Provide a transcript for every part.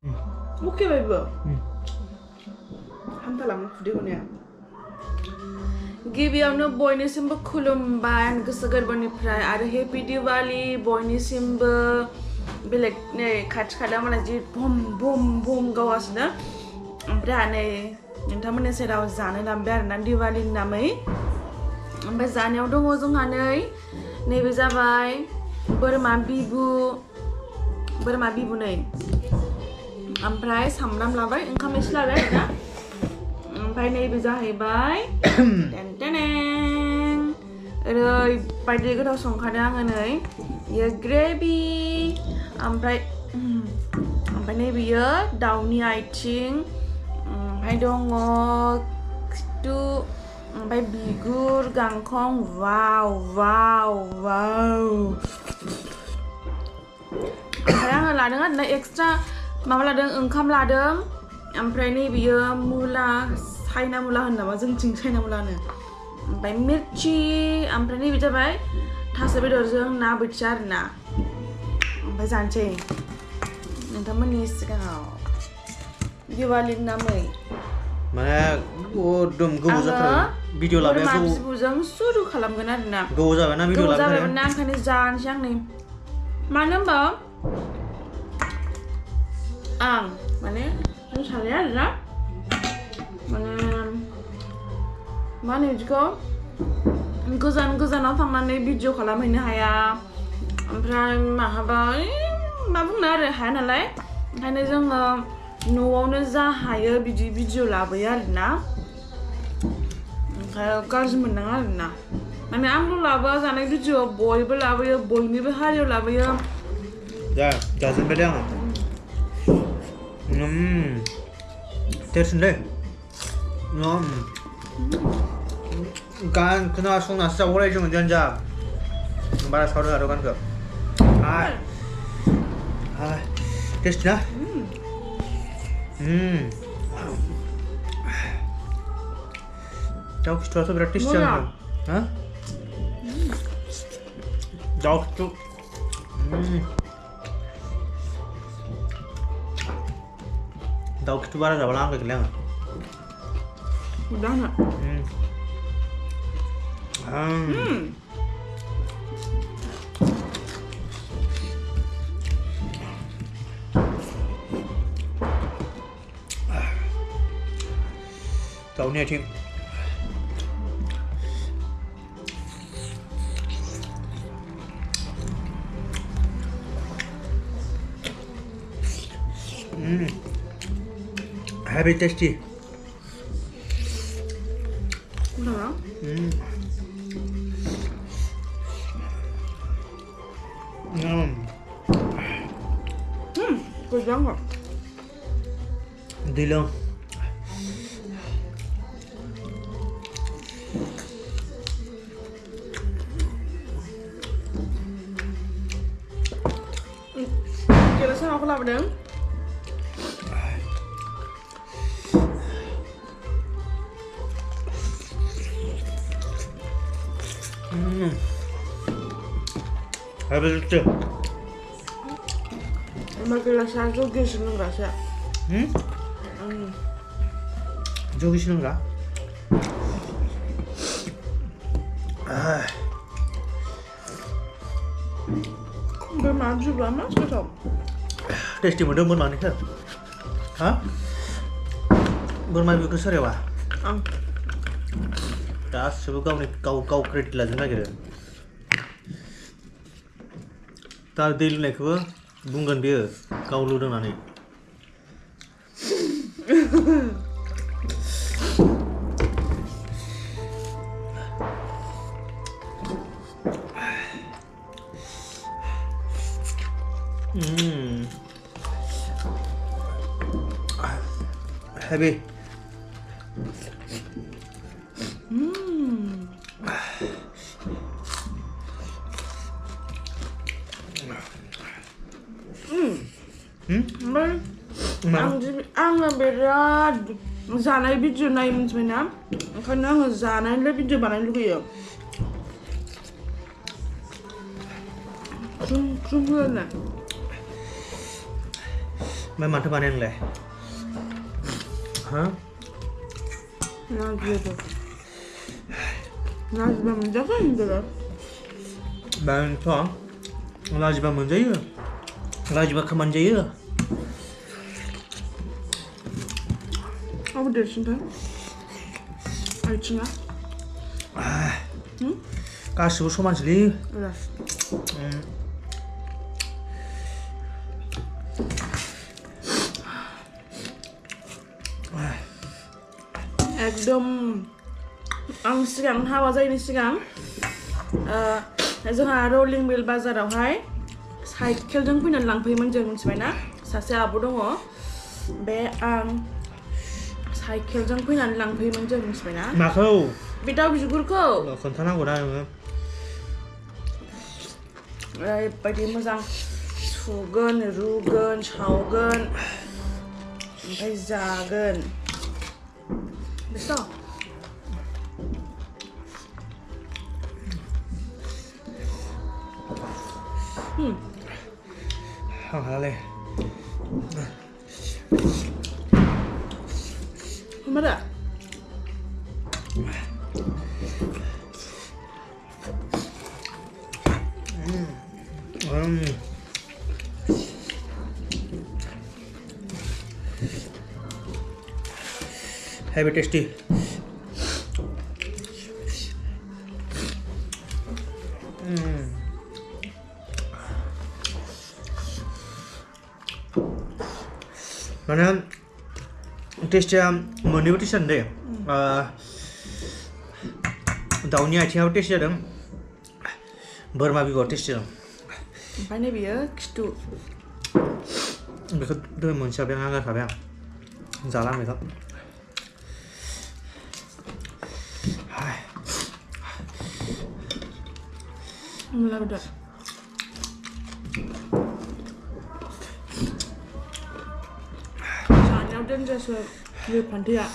Oke baby. Hantalam video ni. गिबियावनो बयनिसिमबो खुलुमबाय गोसो गोरबोनिफ्राय आरो हेपि दिवाली बयनिसिमबो बेलेग नै खाथि खाला माने जि बम बम बम गावगासिनो ओमफ्राय नै नोंथांमोननि सेराव जानो लांबाय आरोना दिवालीनि नामै ओमफ्राय जानायाव दङ जोंहा नैबे जाबाय बोरमा बिबु नै ओमफ्राय सामब्राम लाबाय ओंखाम एसे लाबाय आरोना ओमफ्राय नैबे जाहैबाय ओरैबायदि गोथाव संखादों आङो नै बेयो ग्रेभि ओमफ्राय नैबेयो दाउनि आथिं ओमफ्राय दङ खिथु ओमफ्राय बिगुर गांखं वाव ओमफ्राय आङो लादों आरोना एक्सट्रा माबा लादों ओंखाम लादों ओमफ्राय नैबेयो मुला चाइना मुला होनो नामा जोंथिं चाइना मुला होनो ओमफ्राय मिर्ची ओमफ्राय नैबे जाबाय थास' बेदरजों ना बोथिया आरोना ओमफ्राय जानोसै नोंथांमोननि सिगाङाव दिवालीनि नामै माने एकदम गोबाव जाथारो भिडिअ लाबाय बोरमा बिबुजों सुरु खालामगोन आरोना गोबाव जाबायना भिडिअ लाबाय जाबायमोनना ओंखायनो जानोसै आं नै मानो होनबा आं माने नों साननाया आरोना माने मा होनो बिदिखौ गोजानाव थांनानै भिडिअ खालामहैनो हाया ओमफ्राय माहाबा मा बुंनो आरो हाया नालाय ओंखायनो जोङो न'आवनो जा हायो बिदि भिडिअ लाबोयो आरोना ओंखायनो गाज्रि मोननाङा आरोना माने आंल' लाबोआ जानाय भिडिअ बयबो लाबोयो बयनिबो हारियाव लाबोयो जाजोबबाय दे आङो देरसिनलै गान खोनासंनासो जाबावलाय जोङो देनजा बारा सावदों आरो गानखौ टेस्टि ना दाउ खिथुआथ' बिराद टेस्टि जागोन दाउ खिथु दाउ खिथु बारा जाब्ला आंगोलै आङो udah nggak? Daunnya ating happy tasty udah kerja nggak? Dilang kira sama aku lapar dong habis itu makin rasa jogi seneng rasa jogi seneng nggak? bermaju Brahma sekejap tasty mudah buat mana kan? Hah? Bermain besar ya wah? Das sebab kau kredit lagi nggak kira? Tar deal naik ke bungan dia kau lu dengan ni. Heavy. आङो बिराद जानाय video नायो मिथिबायना ओंखायनो आङो जानायनिल' video बानायनो लुगैयो ख्रुम ख्रुम होनो ओमफ्राय माथो बानाया नोंलाय हा नाजिबा मोनजाखै होनदों बेनोथ' लाजिबा मोनजायो लाजिबा खोमाना जायो अबे देरसिनथाय आथिङा गासिबो समानसोलै एकदम आं सिगां हाबा जायैनि सिगां जोंहा रलिं मिल बाजारावहाय साइकेलजों फैनानै लांफैयोमोन जों मिथिबायना सासे आब' दङ बे आं साइकेलजों फैनानै लांफैयोमोन जों मिथिबायना माखौ बे दाउ बिगुरखौ खोन्थानांगौना नोङो ओरैबायदि मोजां सुगोन रुगोन सावगोन ओमफ्राय जागोन बेसो आं हालालै मा heavy tasty माने टेस्टिया मोननैबो टेस्ट जादों दे दाउनि आथिङाबो टेस्ट जादों बोरमा बेगर टेस्ट जादों ओमफ्राय नैबेयो खिथु बेखौ दहाय मोनजाबाय आं गारखाबाय आं जाला आं बेखौ मुला बेदर जानायाव देनजारसो बे फान्थैया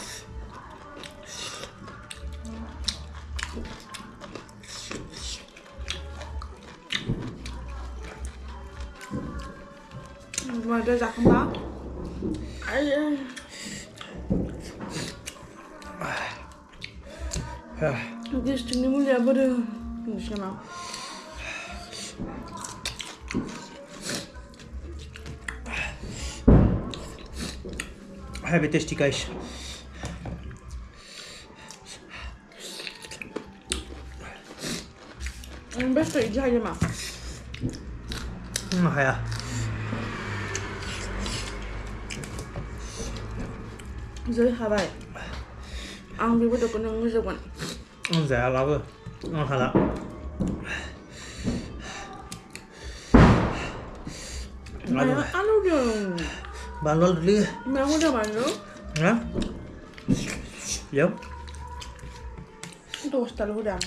माथो जाखांबा गेस्ट्रिकनि मुलिया बोरो होनोसै नामा heavy tasty guys बे水加的嘛系啊जै हाबाय आं बे बेदरखौ नों मोजांमोन आं जायालाबो आं हाला आलु दं बानलु आलुलै मायाव होदों बानलु हा बेयाव 10 होदों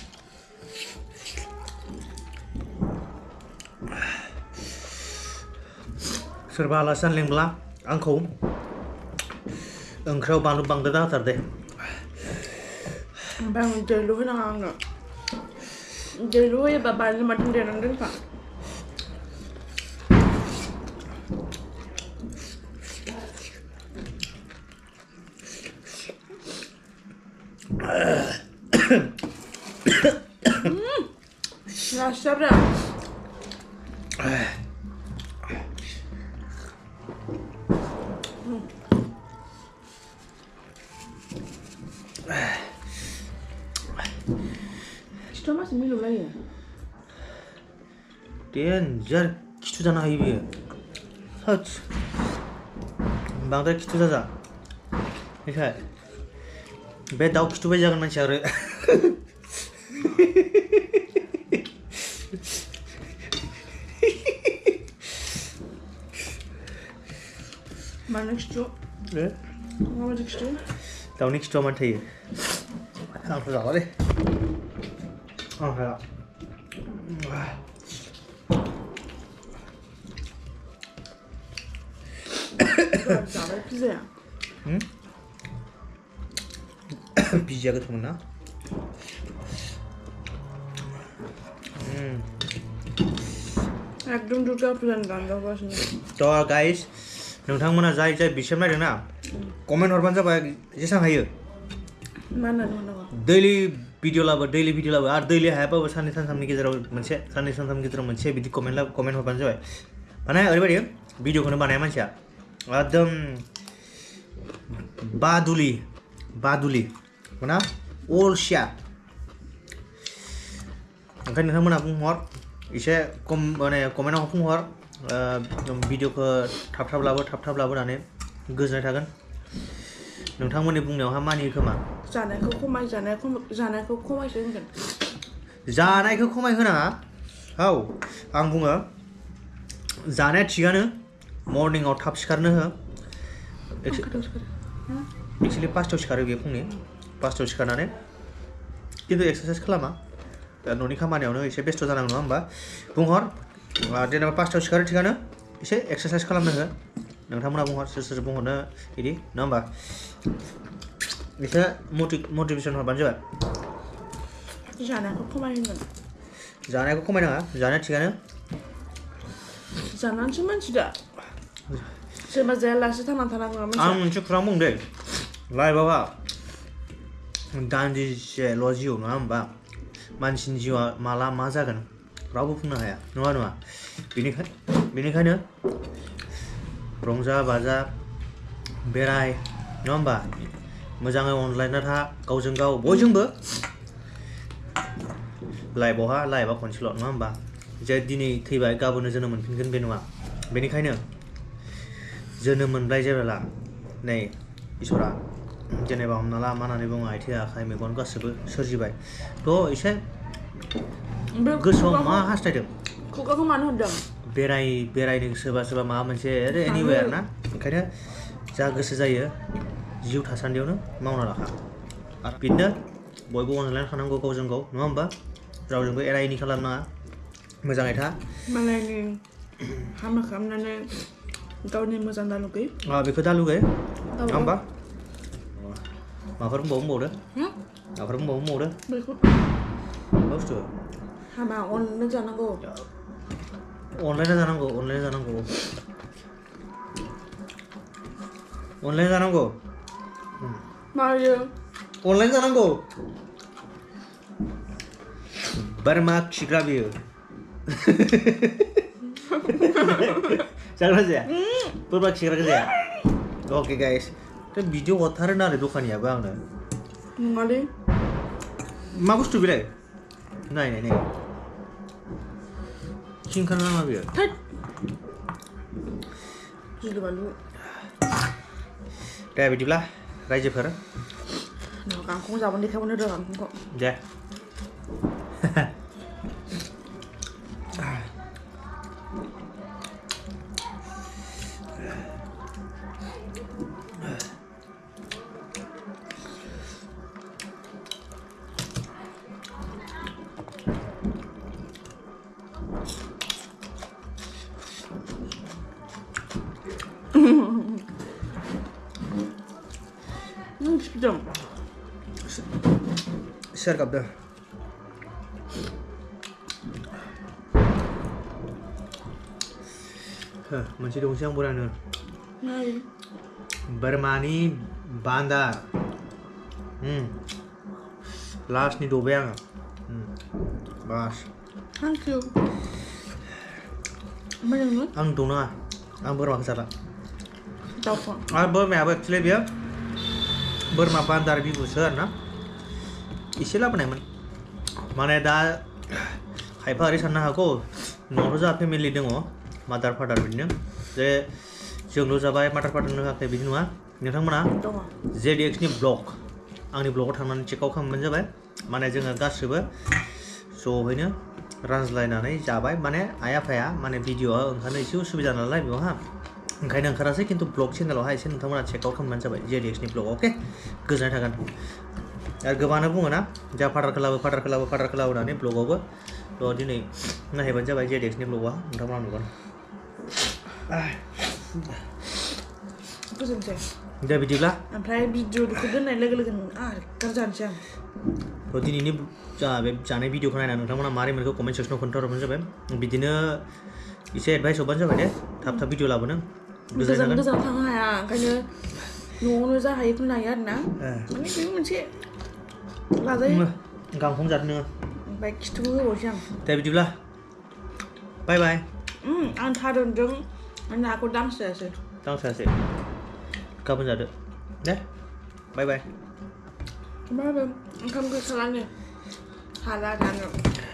सोरबा आलासि जानो लेंब्ला आंखौ ओंख्रियाव बानलु बांद्राय दाहोथार दे ओमफ्राय आं दैल' होनाङा आंनो दैल' होयोबा बानलु बाथोन देनानै दोनखा Rasanya Kita masih minum lagi ya? Danger खिथु जानो हायो बियो होद बांद्राय खिथु जाजा बेखाय बे दाउ खिथु बायदि जागोन मानसिया आरो Mana खिथु? माबायदि खिथु? दाउनि खिथुआ मानो थायो आंथ' जाला दे आं हाया जाबाय पिजाया पिजाया गोथावमोन ना एकदम दुर्गा फुजानि गान गावगासिनो थ' गाइस नोंथांमोना जाय जाय बिसिम नायदों ना कमेन्ट हरबानो जाबाय जेसां हायो मा होननानै हरनांगौ दैलि भिडिअ लाबो आरो दैलि हायाबाबो साननै सानथामनि गेजेराव मोनसे बिदि कमेन्ट हरबानो जाबाय माने ओरैबायदि भिडिअखौनो बानाया मानसिया एकदम बादुलि माना अलसिया ओंखायनो नोंथांमोना बुंहर एसे माने कमेन्टआव बुंहर भिडिअखौ थाब लाबो होननानै गोजोननाय थागोन नोंथांमोननि बुंनायावहा मानियो खोमा जानायखौ खमायसो होनगोन जानायखौ खमाय होनाङा औ आं बुङो जानाया थिगानो मर्निंआव थाब सिखारनो हो एक्चुअलि 5टायाव सिखारो बेयो फुंनि 5टायाव सिखारनानै खिन्थु एक्सारसाइस खालामा न'नि खामानियावनो एसे बेस्थ' जानांगौ नङा होमबा बुंहर जेनेबा 5टायाव सिखारो थिगानो एसे एक्सारसाइस खालामनो हो नोंथांमोना बुंहर सोर बुंहरनो बिदि नङा होमबा एसे मटिभेसन हरबानो जाबाय जानायखौ खमायनांगोन जानायखौ खमायनाङा जानाया थिगानो जानानैसो मानसि दा सोरबा जायालासे थांना थानांगौ आं मोनसे खुरां बुंदो लाइफआवहा दान्दिसेल' जिउ नङा होमबा मानसिनि जिउआ माला मा जागोन रावबो बुंनो हाया नङा बेनिखायनो रंजा बाजा बेराय नङा होमबा मोजाङै अनलायना था गावजों गाव बयजोंबो लाइफआ खनसेल' नङा होमबा जे दिनै थैबाय गाबोननो जोनोम मोनफिनगोन बे नङा बेनिखायनो जोनोम मोनबाय जेब्ला नै इसोरा जेनेबा हमना ला मा होननानै बुङो आथिं आखाइ मेगन गासैबो सोरजिबाय थ' एसे गोसोआव मा हास्थायदों खुगाखौ मानो होनदों बेरायनो सोरबा माबा मोनसे एनिवेयार ना ओंखायनो जा गोसो जायो जिउ थासान्दियावनो मावना लाखा आरो बिदिनो बयबो अनलायना थानांगौ गावजों गाव नङा होमबा रावजोंबो एना एनि खालामनाङा मोजाङै था मालायनि हामा खालामनानै गावनि मोजां दा लुगै बेखौ दा लुगै नङा होमबा माबाफोर बुंबावदो बेखौ मा बुस्थु हामा अनलायना जानांगौ मायो अनलाइन जानांगौ बोरमा खिग्रा बियो जाग्रा जाया बोरमा खिग्राखौ जाया अके गाइस भिडिअ हरथारो ना आरो दखानियाबो आंनो नङालै मा बुस्थु बेलाय नाय खिंखानो नामा बियो गिलु बालु दे बिदिब्ला रायजोफोर गांखं जाबोनो देखायबोनो रोङा गांखंखौ दे Spidam. Share kapda. Moनसे दंसै आं बोरानो बोरमानि बान्दार लास्टनि दबाय आङो बास Thank you. Mana ni? आं दौनाङा आं बोरमाखौ जाला Dauphin. आरो बोरमायाबो एक्चुअलि बेयो बोरमा बान्दार बिबुसो आरोना एसे लाबोनायमोन माने दा खायफा ओरै साननो हागौ न'आवथ' जोंहा फेमिलि दङ मादार फादार बिदिनो जे जोंल' जाबाय मादार फादारनो होआखै बिदि नङा नोंथांमोना ZDXनि ब्लग आंनि ब्लगाव थांनानै चेक आउट खालामबानो जाबाय माने जोङो गासिबो ज'यैनो रानज्लायनानै जाबाय माने आइ आफाया माने भिडिअआ ओंखारनो एसे उसुबिदा नालाय बेवहा ओंखायनो ओंखारासै खिन्थु ब्लग चेनेलावहाय एसे नोंथांमोना चेक आउट खालामबानो जाबाय ZDXनि ब्लग अके गोजोननाय थागोन आरो गोबाङानो बुङोना जा फादारखौ लाबो होननानै ब्लगावबो थ' दिनै नायहैबानो जाबाय ZDXनि ब्लगआ नोंथांमोना नुगोन Goजोनसै दे बिदिब्ला ओमफ्राय भिडिअखौ दोननाय लोगो लोगोनो गारजानोसै आं थ' दिनैनि बे जानाय भिडिअखौ नायनानै नोंथांमोना मारै मोनखो कमेन्ट सेक्सनाव खोन्थाहरबानो जाबाय बिदिनो एसे एडभाइस हरबानो जाबाय दे थाब भिडिअ लाबोनो गोजान थांनो हाया ओंखायनो न'आवनो जाहायोखौनो लायो आरोना माने बेबो मोनसे लाजायो गांखं जादों नोङो ओमफ्राय खिथुबो होबावसै आं दे बिदिब्ला बाय बाय आं थारुनजों नाखौ दांस्रायासै गाबोन जादो दे बाय बाय होमबाबो ओंखाम गैखालानो हाला जानो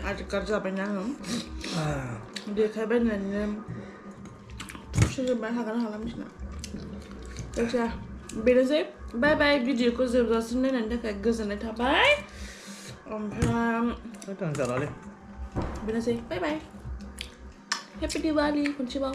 आजिखालि जाबायना आङो देखायबायनानै थुसोजोबबाय हागोन हाला मिथिला जायखिया बेनोसै बाय बाय भिडिअखौ जोबजासिम नायनायनि थाखाय गोजोननाय थाबाय ओमफ्राय बेनोसै बाय बाय हेपि दिवाली खनसेबाव